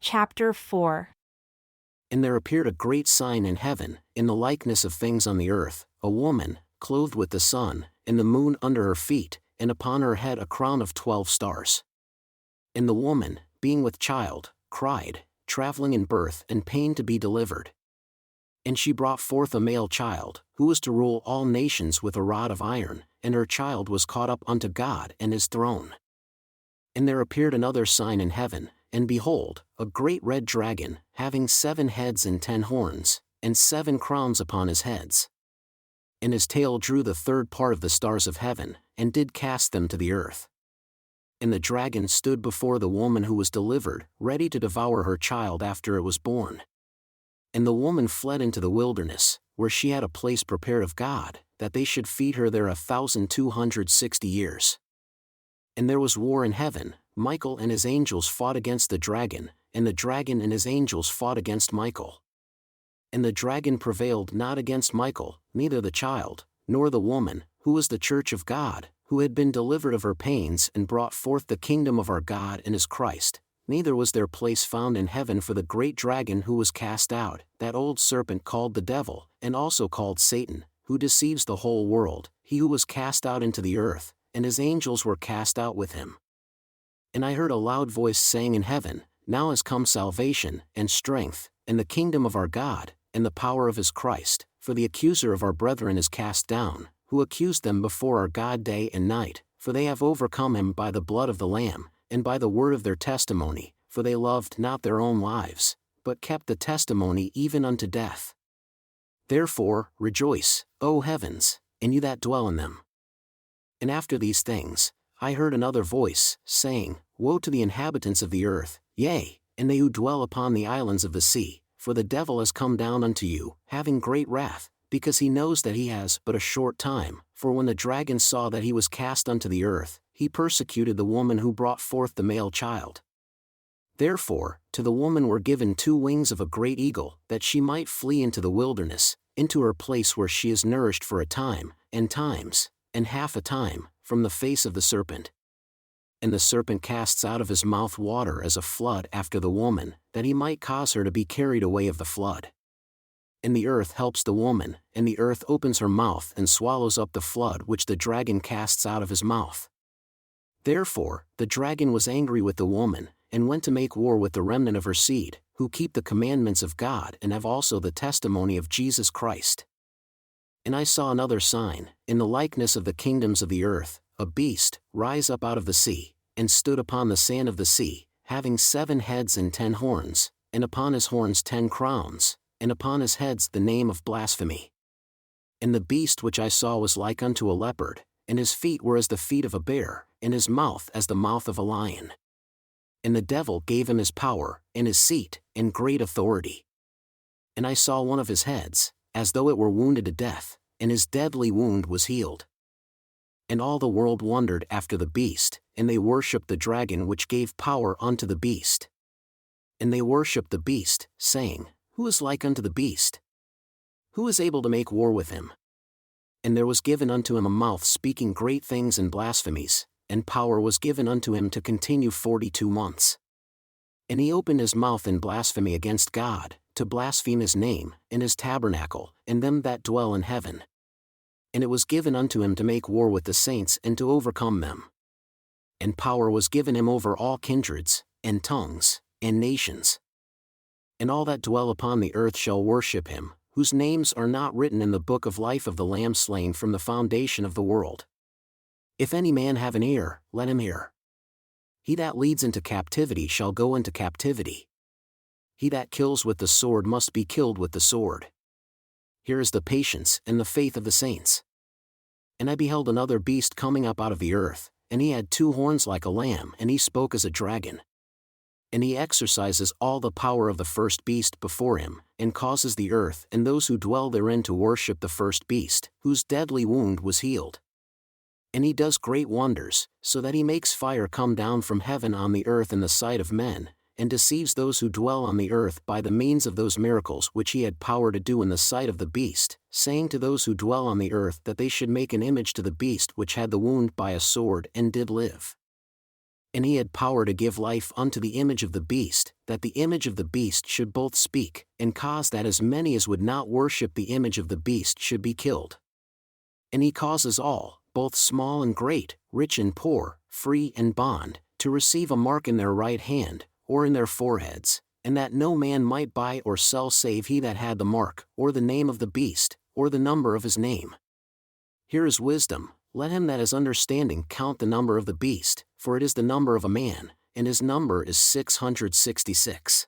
Chapter 4. And there appeared a great sign in heaven, in the likeness of things on the earth, a woman, clothed with the sun, and the moon under her feet, and upon her head a crown of 12 stars. And the woman, being with child, cried, traveling in birth and pain to be delivered. And she brought forth a male child, who was to rule all nations with a rod of iron, and her child was caught up unto God and his throne. And there appeared another sign in heaven, and behold, a great red dragon, having 7 heads and 10 horns, and 7 crowns upon his heads. And his tail drew the third part of the stars of heaven, and did cast them to the earth. And the dragon stood before the woman who was delivered, ready to devour her child after it was born. And the woman fled into the wilderness, where she had a place prepared of God, that they should feed her there 1,260 years. And there was war in heaven. Michael and his angels fought against the dragon, and the dragon and his angels fought against Michael. And the dragon prevailed not against Michael, neither the child, nor the woman, who was the church of God, who had been delivered of her pains and brought forth the kingdom of our God and his Christ. Neither was there place found in heaven for the great dragon who was cast out, that old serpent called the devil, and also called Satan, who deceives the whole world, he who was cast out into the earth, and his angels were cast out with him. And I heard a loud voice saying in heaven, Now is come salvation, and strength, and the kingdom of our God, and the power of his Christ, for the accuser of our brethren is cast down, who accused them before our God day and night, for they have overcome him by the blood of the Lamb, and by the word of their testimony, for they loved not their own lives, but kept the testimony even unto death. Therefore, rejoice, O heavens, and you that dwell in them. And after these things, I heard another voice, saying, Woe to the inhabitants of the earth, yea, and they who dwell upon the islands of the sea, for the devil has come down unto you, having great wrath, because he knows that he has but a short time. For when the dragon saw that he was cast unto the earth, he persecuted the woman who brought forth the male child. Therefore, to the woman were given 2 wings of a great eagle, that she might flee into the wilderness, into her place where she is nourished for a time, and times, and half a time, from the face of the serpent. And the serpent casts out of his mouth water as a flood after the woman, that he might cause her to be carried away of the flood. And the earth helps the woman, and the earth opens her mouth and swallows up the flood which the dragon casts out of his mouth. Therefore, the dragon was angry with the woman, and went to make war with the remnant of her seed, who keep the commandments of God and have also the testimony of Jesus Christ. And I saw another sign, in the likeness of the kingdoms of the earth, a beast, rise up out of the sea, and stood upon the sand of the sea, having 7 heads and 10 horns, and upon his horns 10 crowns, and upon his heads the name of blasphemy. And the beast which I saw was like unto a leopard, and his feet were as the feet of a bear, and his mouth as the mouth of a lion. And the devil gave him his power, and his seat, and great authority. And I saw one of his heads, as though it were wounded to death, and his deadly wound was healed. And all the world wondered after the beast, and they worshipped the dragon which gave power unto the beast. And they worshipped the beast, saying, Who is like unto the beast? Who is able to make war with him? And there was given unto him a mouth speaking great things and blasphemies, and power was given unto him to continue 42 months. And he opened his mouth in blasphemy against God, to blaspheme his name, and his tabernacle, and them that dwell in heaven. And it was given unto him to make war with the saints and to overcome them. And power was given him over all kindreds, and tongues, and nations. And all that dwell upon the earth shall worship him, whose names are not written in the book of life of the Lamb slain from the foundation of the world. If any man have an ear, let him hear. He that leads into captivity shall go into captivity. He that kills with the sword must be killed with the sword. Here is the patience and the faith of the saints. And I beheld another beast coming up out of the earth, and he had 2 horns like a lamb, and he spoke as a dragon. And he exercises all the power of the first beast before him, and causes the earth and those who dwell therein to worship the first beast, whose deadly wound was healed. And he does great wonders, so that he makes fire come down from heaven on the earth in the sight of men, and deceives those who dwell on the earth by the means of those miracles which he had power to do in the sight of the beast, saying to those who dwell on the earth that they should make an image to the beast which had the wound by a sword and did live. And he had power to give life unto the image of the beast, that the image of the beast should both speak, and cause that as many as would not worship the image of the beast should be killed. And he causes all, both small and great, rich and poor, free and bond, to receive a mark in their right hand, or in their foreheads, and that no man might buy or sell save he that had the mark, or the name of the beast, or the number of his name. Here is wisdom. Let him that has understanding count the number of the beast, for it is the number of a man, and his number is 666.